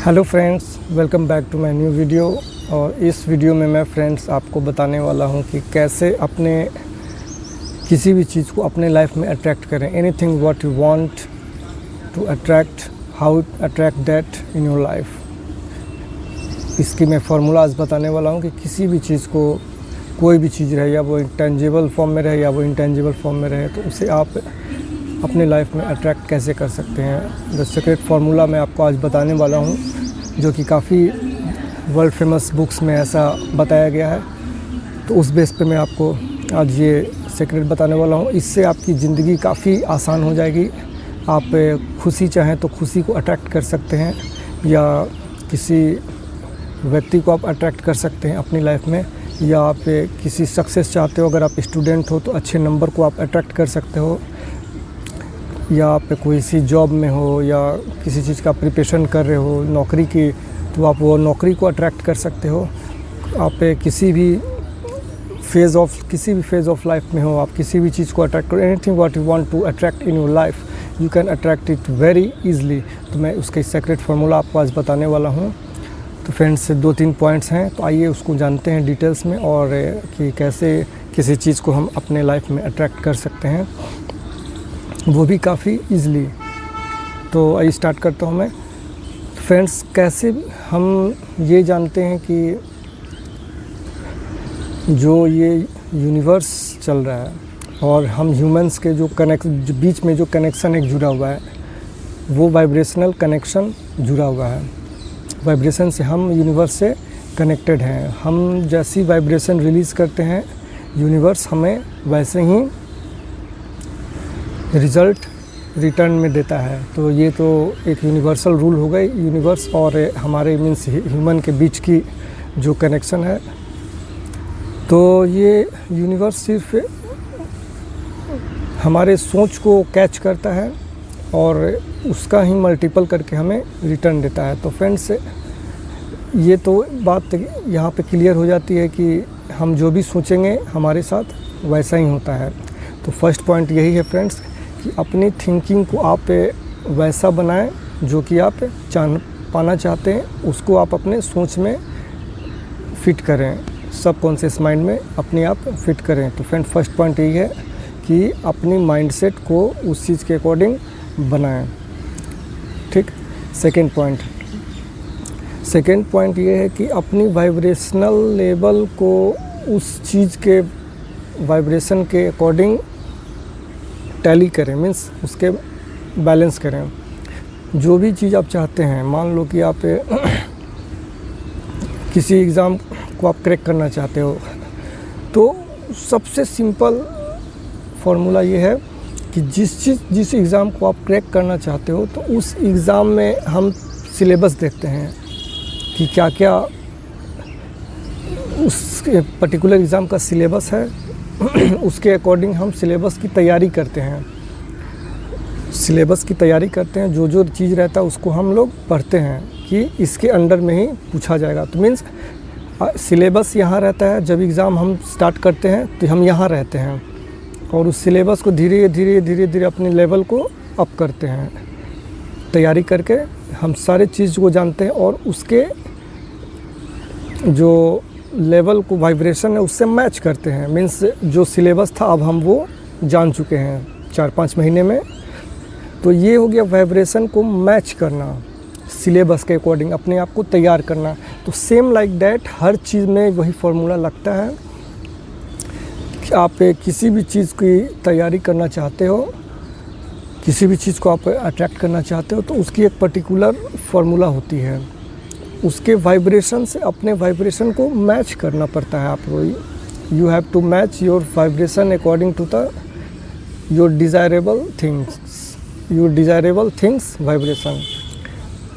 Hello friends, welcome back to my new video. और इस video में मैं फ्रेंड्स आपको बताने वाला हूं कि कैसे अपने किसी भी चीज़ को अपने लाइफ में अट्रैक्ट करें। Anything what you want to attract, how attract that in your life. इसकी मैं फार्मूला आज बताने वाला हूं कि किसी भी चीज़ को, कोई भी चीज़ रहे, या वो टेंजिबल फॉर्म में रहे या वो इनटेंजिबल फॉर्म में रहे, तो उसे आप अपने लाइफ में अट्रैक्ट कैसे कर सकते हैं। द सीक्रेट फार्मूला मैं आपको आज बताने वाला हूं, जो कि काफ़ी वर्ल्ड फेमस बुक्स में ऐसा बताया गया है। तो उस बेस पे मैं आपको आज ये सीक्रेट बताने वाला हूं। इससे आपकी ज़िंदगी काफ़ी आसान हो जाएगी। आप खुशी चाहें तो खुशी को अट्रैक्ट कर सकते हैं, या किसी व्यक्ति को आप अट्रैक्ट कर सकते हैं अपनी लाइफ में, या आप किसी सक्सेस चाहते हो, अगर आप स्टूडेंट हो तो अच्छे नंबर को आप अट्रैक्ट कर सकते हो, या आप कोई सी जॉब में हो या किसी चीज़ का प्रिपरेशन कर रहे हो नौकरी की, तो आप वो नौकरी को अट्रैक्ट कर सकते हो। आप किसी भी फेज़ ऑफ लाइफ में हो, आप किसी भी चीज़ को अट्रैक्ट करो। Anything what you want to attract in your life, you can attract it very easily. तो मैं उसका सीक्रेट फार्मूला आपको आज बताने वाला हूँ। तो फ्रेंड्स, 2-3 पॉइंट्स हैं, तो आइए उसको जानते हैं डिटेल्स में, और कि कैसे किसी चीज़ को हम अपने लाइफ में अट्रैक्ट कर सकते हैं, वो भी काफ़ी इजली। तो आइए स्टार्ट करता हूँ मैं। फ्रेंड्स, कैसे हम ये जानते हैं कि जो ये यूनिवर्स चल रहा है और हम ह्यूमंस के जो बीच में जो कनेक्शन एक जुड़ा हुआ है, वो वाइब्रेशनल कनेक्शन जुड़ा हुआ है। वाइब्रेशन से हम यूनिवर्स से कनेक्टेड हैं। हम जैसी वाइब्रेशन रिलीज़ करते हैं, यूनिवर्स हमें वैसे ही रिज़ल्ट रिटर्न में देता है। तो ये तो एक यूनिवर्सल रूल हो गई, यूनिवर्स और हमारे मीन्स ह्यूमन के बीच की जो कनेक्शन है। तो ये यूनिवर्स सिर्फ हमारे सोच को कैच करता है और उसका ही मल्टीपल करके हमें रिटर्न देता है। तो फ्रेंड्स, ये तो बात यहाँ पे क्लियर हो जाती है कि हम जो भी सोचेंगे हमारे साथ वैसा ही होता है। तो फर्स्ट पॉइंट यही है फ्रेंड्स, कि अपनी थिंकिंग को आप वैसा बनाएं जो कि आप पाना चाहते हैं, उसको आप अपने सोच में फिट करें, सबकॉन्शियस माइंड में अपने आप फिट करें। तो फ्रेंड, फर्स्ट पॉइंट यही है कि अपनी माइंडसेट को उस चीज़ के अकॉर्डिंग बनाएं। ठीक। सेकंड पॉइंट ये है कि अपनी वाइब्रेशनल लेवल को उस चीज़ के वाइब्रेशन के अकॉर्डिंग टैली करें, मीन्स उसके बैलेंस करें। जो भी चीज़ आप चाहते हैं, मान लो कि आप किसी एग्ज़ाम को आप क्रैक करना चाहते हो, तो सबसे सिंपल फार्मूला ये है कि जिस एग्ज़ाम को आप क्रैक करना चाहते हो, तो उस एग्ज़ाम में हम सिलेबस देखते हैं कि क्या क्या उस पर्टिकुलर एग्ज़ाम का सिलेबस है। उसके अकॉर्डिंग हम सिलेबस की तैयारी करते हैं। जो जो चीज़ रहता है उसको हम लोग पढ़ते हैं कि इसके अंडर में ही पूछा जाएगा। तो मीन्स सिलेबस यहाँ रहता है, जब एग्ज़ाम हम स्टार्ट करते हैं तो हम यहाँ रहते हैं, और उस सिलेबस को धीरे धीरे अपने लेवल को अप करते हैं। तैयारी करके हम सारे चीज़ को जानते हैं, और उसके जो लेवल को वाइब्रेशन है उससे मैच करते हैं। मीन्स जो सिलेबस था अब हम वो जान चुके हैं 4-5 महीने में। तो ये हो गया वाइब्रेशन को मैच करना, सिलेबस के अकॉर्डिंग अपने आप को तैयार करना। तो सेम लाइक दैट हर चीज़ में वही फार्मूला लगता है कि आप किसी भी चीज़ की तैयारी करना चाहते हो, किसी भी चीज़ को आप अट्रैक्ट करना चाहते हो, तो उसकी एक पर्टिकुलर फार्मूला होती है। उसके वाइब्रेशन से अपने वाइब्रेशन को मैच करना पड़ता है आपको। You have to match your vibration according to the your desirable things vibration.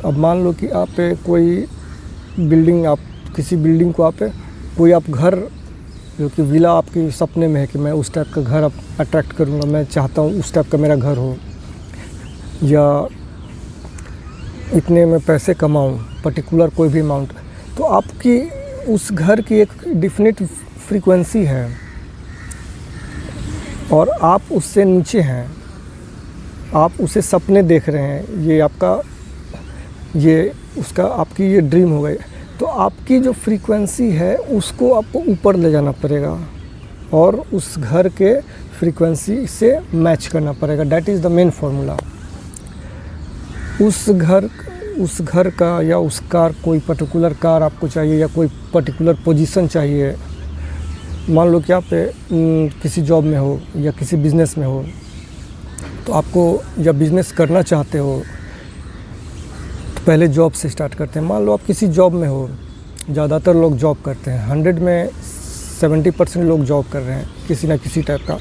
अब मान लो कि आप कोई बिल्डिंग, आप किसी बिल्डिंग को आप घर, जो कि विला आपके सपने में है कि मैं उस टाइप का घर अट्रैक्ट करूँगा, मैं चाहता हूँ उस टाइप का मेरा घर हो, या इतने में पैसे कमाऊं, पर्टिकुलर कोई भी अमाउंट। तो आपकी उस घर की एक डिफिनिट फ्रीक्वेंसी है, और आप उससे नीचे हैं, आप उसे सपने देख रहे हैं। ये आपका ये उसका आपकी ये ड्रीम हो गई। तो आपकी जो फ्रीक्वेंसी है उसको आपको ऊपर ले जाना पड़ेगा और उस घर के फ्रीक्वेंसी से मैच करना पड़ेगा। That is the main formula. उस घर का या उस कार, कोई पर्टिकुलर कार आपको चाहिए या कोई पर्टिकुलर पोजीशन चाहिए। मान लो कि आप किसी जॉब में हो या किसी बिज़नेस में हो, तो आपको या बिज़नेस करना चाहते हो तो पहले जॉब से स्टार्ट करते हैं। मान लो आप किसी जॉब में हो, ज़्यादातर लोग जॉब करते हैं, 100 में 70% लोग जॉब कर रहे हैं किसी न किसी टाइप का।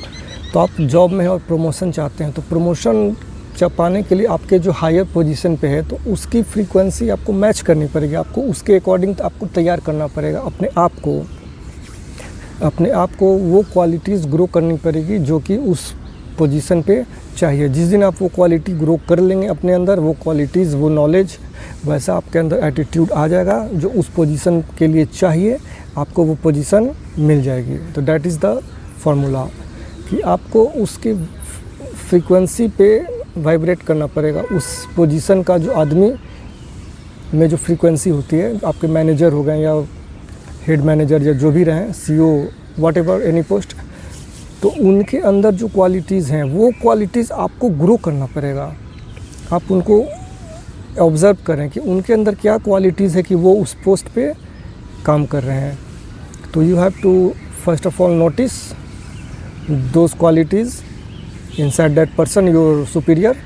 तो आप जॉब में हो और प्रमोशन चाहते हैं, तो प्रमोशन पाने के लिए आपके जो हायर पोजीशन पे है तो उसकी फ्रीक्वेंसी आपको मैच करनी पड़ेगी। आपको उसके अकॉर्डिंग आपको तैयार करना पड़ेगा अपने आप को वो क्वालिटीज़ ग्रो करनी पड़ेगी जो कि उस पोजीशन पे चाहिए। जिस दिन आप वो क्वालिटी ग्रो कर लेंगे अपने अंदर, वो क्वालिटीज़, वो नॉलेज, वैसा आपके अंदर एटीट्यूड आ जाएगा जो उस पोजीशन के लिए चाहिए, आपको वो पोजीशन मिल जाएगी। तो दैट इज़ द फार्मूला कि आपको उसकी फ्रीक्वेंसी पे वाइब्रेट करना पड़ेगा। उस पोजीशन का जो आदमी में जो फ्रीक्वेंसी होती है, आपके मैनेजर हो गए या हेड मैनेजर या जो भी रहें, CEO, what ever any post, तो उनके अंदर जो क्वालिटीज़ हैं वो क्वालिटीज़ आपको ग्रो करना पड़ेगा। आप उनको ऑब्ज़र्व करें कि उनके अंदर क्या क्वालिटीज़ है कि वो उस पोस्ट पे काम कर रहे हैं। तो you have to first of all notice those qualities inside that person, your superior,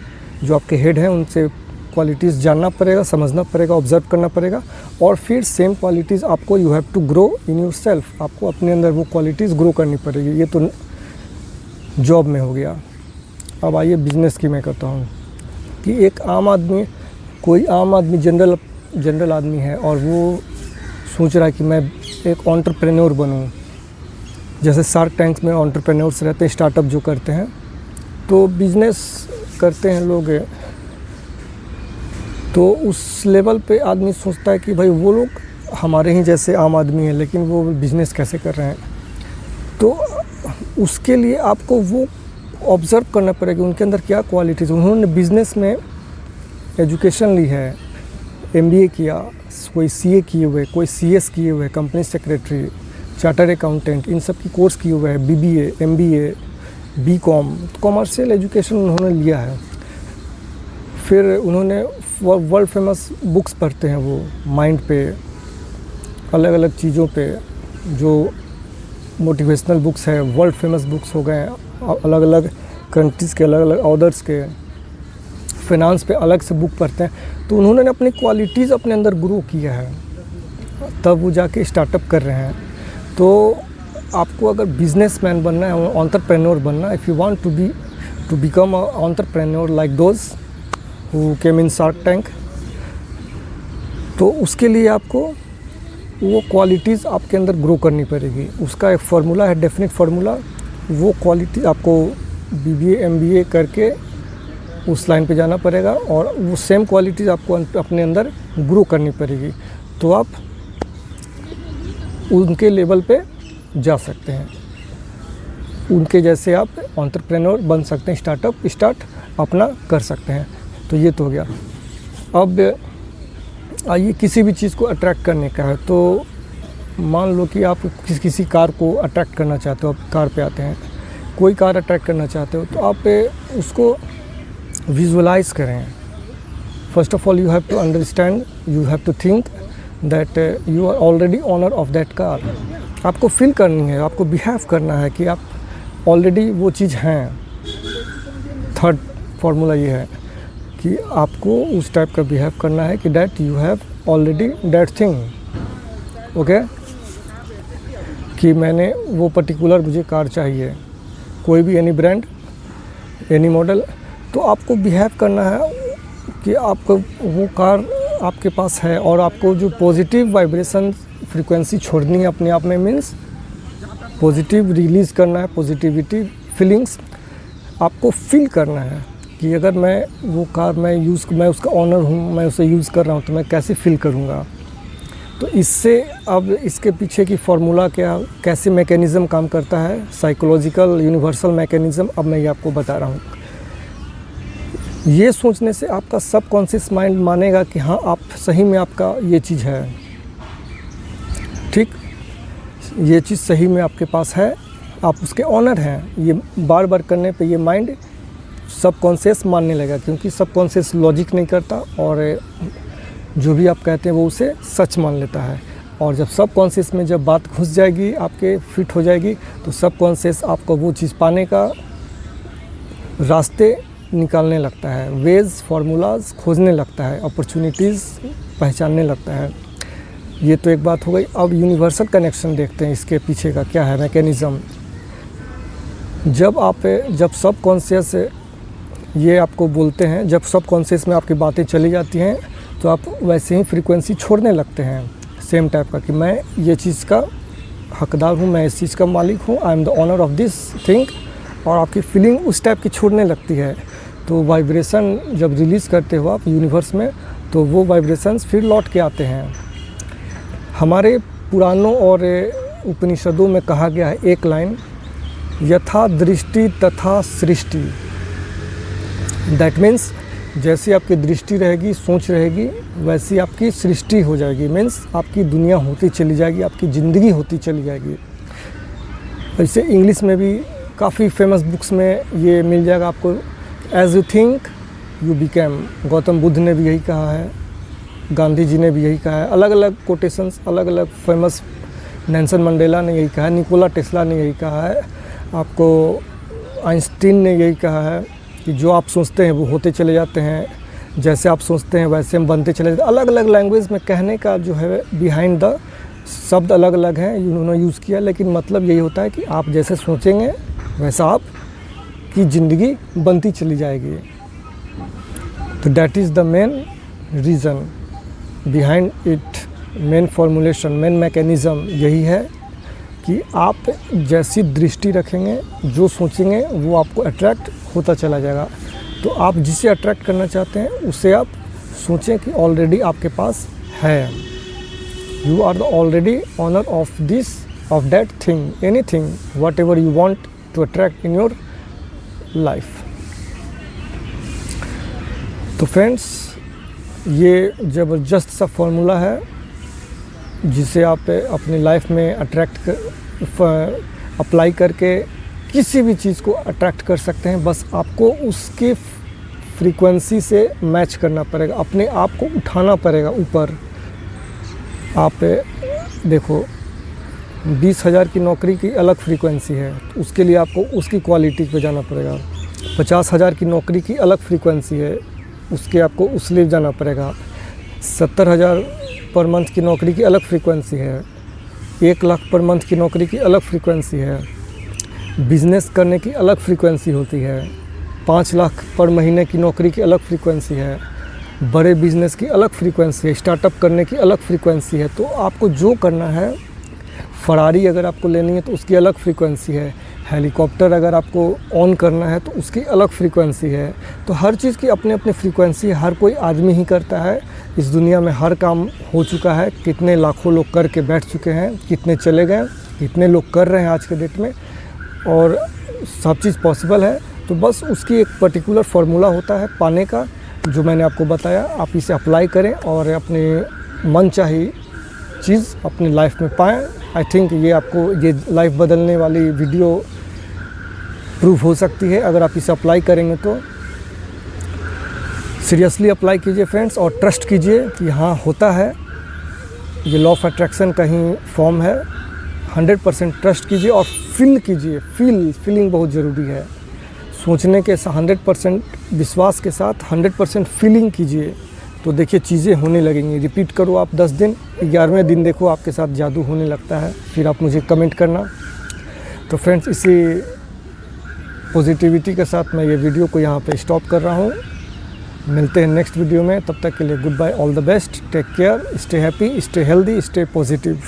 जो आपके हेड हैं, उनसे क्वालिटीज़ जानना पड़ेगा, समझना पड़ेगा, ऑब्ज़र्व करना पड़ेगा। और फिर सेम क्वालिटीज़ आपको you have to grow in your self. आपको अपने अंदर वो क्वालिटीज़ ग्रो करनी पड़ेगी। ये तो जॉब में हो गया। अब आइए बिज़नेस की मैं करता हूँ कि एक आम आदमी, कोई आम आदमी, जनरल आदमी है और वो सोच रहा है कि मैं एक एंटरप्रेन्योर बनूँ। जैसे शार्क टैंक्स में एंटरप्रेन्योर्स रहते हैं, स्टार्टअप जो करते हैं, तो बिज़नेस करते हैं लोग। तो उस लेवल पे आदमी सोचता है कि भाई वो लोग हमारे ही जैसे आम आदमी हैं, लेकिन वो बिज़नेस कैसे कर रहे हैं। तो उसके लिए आपको वो ऑब्ज़र्व करना पड़ेगा उनके अंदर क्या क्वालिटीज़। उन्होंने बिज़नेस में एजुकेशन ली है, MBA किया, कोई CA किए हुए, कोई CS किए हुए, कंपनी सेक्रेटरी, चार्टर्ड अकाउंटेंट, इन सब की कोर्स किए हुए हैं, BBA, MBA, BCom, commercial education उन्होंने लिया है। फिर उन्होंने वर्ल्ड फेमस बुक्स पढ़ते हैं वो माइंड पे, अलग अलग चीज़ों पे, जो मोटिवेशनल बुक्स है, वर्ल्ड फेमस बुक्स हो गए, अलग अलग कंट्रीज़ के, अलग अलग ऑथर्स के, फाइनेंस पे अलग से बुक पढ़ते हैं। तो उन्होंने अपनी क्वालिटीज़ अपने अंदर ग्रो किया है, तब वो जाके स्टार्टअप कर रहे हैं। तो आपको अगर बिजनेसमैन बनना है, एंटरप्रेन्योर बनना है, if you want to become a entrepreneur like those who came in Shark Tank, तो उसके लिए आपको वो क्वालिटीज़ आपके अंदर ग्रो करनी पड़ेगी। उसका एक फार्मूला है, डेफिनेट फार्मूला। वो क्वालिटी आपको BBA MBA करके उस लाइन पे जाना पड़ेगा और वो सेम क्वालिटीज़ आपको अपने अंदर ग्रो करनी पड़ेगी, तो आप उनके लेवल पे जा सकते हैं। उनके जैसे आप एंटरप्रेन्योर बन सकते हैं, स्टार्ट अपना कर सकते हैं। तो ये तो हो गया। अब आइए किसी भी चीज़ को अट्रैक्ट करने का है। तो मान लो कि आप किसी कार को अट्रैक्ट करना चाहते हो, आप कार पे आते हैं, कोई कार अट्रैक्ट करना चाहते हो, तो आप उसको विजुअलाइज करें। First of all you have to understand, you have to think that you are already owner of that car. आपको फील करनी है, आपको बिहेव करना है कि आप ऑलरेडी वो चीज़ हैं। थर्ड फार्मूला ये है कि आपको उस टाइप का बिहेव करना है कि that you have already that thing, okay, कि मैंने वो पर्टिकुलर मुझे कार चाहिए, कोई भी एनी ब्रांड, एनी मॉडल। तो आपको बिहेव करना है कि आपको वो कार आपके पास है और आपको जो पॉजिटिव वाइब्रेशन फ्रीक्वेंसी छोड़नी है अपने आप में, मीन्स पॉजिटिव रिलीज़ करना है, पॉजिटिविटी फीलिंग्स आपको फील करना है कि अगर मैं वो कार मैं उसका ऑनर हूँ, मैं उसे यूज़ कर रहा हूँ, तो मैं कैसे फील करूँगा। तो इससे अब इसके पीछे की फार्मूला क्या, कैसे मैकेनिज़्म काम करता है, साइकोलॉजिकल यूनिवर्सल मैकेनिज़्म, अब मैं ये आपको बता रहा हूँ। ये सोचने से आपका सबकॉन्शियस माइंड मानेगा कि हाँ आप सही में आपका ये चीज़ है, ठीक, ये चीज़ सही में आपके पास है, आप उसके ऑनर हैं। ये बार बार करने पे ये माइंड सबकॉन्शियस मानने लगा, क्योंकि सबकॉन्शियस लॉजिक नहीं करता और जो भी आप कहते हैं वो उसे सच मान लेता है। और जब सबकॉन्शियस में जब बात घुस जाएगी, आपके फिट हो जाएगी, तो सबकॉन्शियस आपको वो चीज़ पाने का रास्ते निकालने लगता है, वेज फार्मूलाज खोजने लगता है, अपॉर्चुनिटीज़ पहचानने लगता है। ये तो एक बात हो गई। अब यूनिवर्सल कनेक्शन देखते हैं, इसके पीछे का क्या है मैकेनिज़्म। जब सबकॉन्शियस ये आपको बोलते हैं, जब सबकॉन्शियस में आपकी बातें चली जाती हैं, तो आप वैसे ही फ्रीक्वेंसी छोड़ने लगते हैं, सेम टाइप का, कि मैं ये चीज़ का हकदार हूँ, मैं इस चीज़ का मालिक हूँ, I am the owner of this thing, और आपकी फीलिंग उस टाइप की छोड़ने लगती है। तो वाइब्रेशन जब रिलीज़ करते हो आप यूनिवर्स में, तो वो वाइब्रेशंस फिर लौट के आते हैं। हमारे पुराणों और उपनिषदों में कहा गया है एक लाइन, यथा दृष्टि तथा सृष्टि। दैट मीन्स जैसी आपकी दृष्टि रहेगी, सोच रहेगी, वैसी आपकी सृष्टि हो जाएगी। मीन्स आपकी दुनिया होती चली जाएगी, आपकी ज़िंदगी होती चली जाएगी। ऐसे इंग्लिश में भी काफ़ी फेमस बुक्स में ये मिल जाएगा आपको, as you think you became. Gautam Buddha ने भी यही कहा है, गांधी जी ने भी यही कहा है, अलग अलग कोटेशंस, अलग अलग फेमस, नेल्सन मंडेला ने यही कहा है, निकोला टेस्ला ने यही कहा है, आपको आइंस्टीन ने यही कहा है कि जो आप सोचते हैं वो होते चले जाते हैं, जैसे आप सोचते हैं वैसे हम बनते चले जाते हैं। अलग अलग लैंग्वेज में कहने का जो है बिहाइंड द शब्द अलग अलग हैं, उन्होंने यूज़ किया, लेकिन मतलब यही होता है कि आप जैसे सोचेंगे वैसा आप की ज़िंदगी बनती चली जाएगी। तो that is the main reason behind it, main formulation, main mechanism यही है कि आप जैसी दृष्टि रखेंगे, जो सोचेंगे वो आपको अट्रैक्ट होता चला जाएगा। तो आप जिसे अट्रैक्ट करना चाहते हैं उसे आप सोचें कि ऑलरेडी आपके पास है। You are the already owner of this, of that thing, anything, whatever you want to attract in your life. तो फ्रेंड्स, ये ज़बरदस्त सा फॉर्मूला है जिसे आप अपनी लाइफ में अप्लाई करके किसी भी चीज़ को अट्रैक्ट कर सकते हैं। बस आपको उसकी फ्रीक्वेंसी से मैच करना पड़ेगा, अपने आप को उठाना पड़ेगा ऊपर। आप देखो 20,000 की नौकरी की अलग फ्रीक्वेंसी है, तो उसके लिए आपको उसकी क्वालिटी पे जाना पड़ेगा। 50,000 की नौकरी की अलग फ्रीक्वेंसी है, उसके आपको उस लिए जाना पड़ेगा। 70,000 पर मंथ की नौकरी की अलग फ्रीक्वेंसी है। 1 लाख पर मंथ की नौकरी की अलग फ्रीक्वेंसी है। बिज़नेस करने की अलग फ्रीक्वेंसी होती है। 5 लाख पर महीने की नौकरी की अलग फ्रीक्वेंसी है। बड़े बिज़नेस की अलग फ्रीक्वेंसी है। स्टार्टअप करने की अलग फ्रीक्वेंसी है। तो आपको जो करना है, फरारी अगर आपको लेनी है तो उसकी अलग फ्रीक्वेंसी है। हेलीकॉप्टर अगर आपको ऑन करना है तो उसकी अलग फ्रीक्वेंसी है। तो हर चीज़ की अपनी अपनी फ्रीक्वेंसी, हर कोई आदमी ही करता है। इस दुनिया में हर काम हो चुका है, कितने लाखों लोग करके बैठ चुके हैं, कितने चले गए, कितने लोग कर रहे हैं आज के डेट में, और सब चीज़ पॉसिबल है। तो बस उसकी एक पर्टिकुलर फार्मूला होता है पाने का, जो मैंने आपको बताया। आप इसे अप्लाई करें और अपने मनचाही चीज़ अपनी लाइफ में पाएँ। आई थिंक ये आपको ये लाइफ बदलने वाली वीडियो प्रूव हो सकती है अगर आप इसे अप्लाई करेंगे तो। सीरियसली अप्लाई कीजिए फ्रेंड्स, और ट्रस्ट कीजिए कि हाँ होता है। ये लॉ ऑफ अट्रैक्शन का ही फॉर्म है। 100% ट्रस्ट कीजिए और फील कीजिए। फीलिंग बहुत ज़रूरी है। सोचने के 100% विश्वास के साथ 100% फीलिंग कीजिए, तो देखिए चीज़ें होने लगेंगी। रिपीट करो आप 10 दिन, 11वें दिन देखो आपके साथ जादू होने लगता है। फिर आप मुझे कमेंट करना। तो फ्रेंड्स, इसी पॉजिटिविटी के साथ मैं ये वीडियो को यहाँ पे स्टॉप कर रहा हूँ। मिलते हैं नेक्स्ट वीडियो में, तब तक के लिए goodbye, all the best, take care, stay happy, stay healthy, stay positive.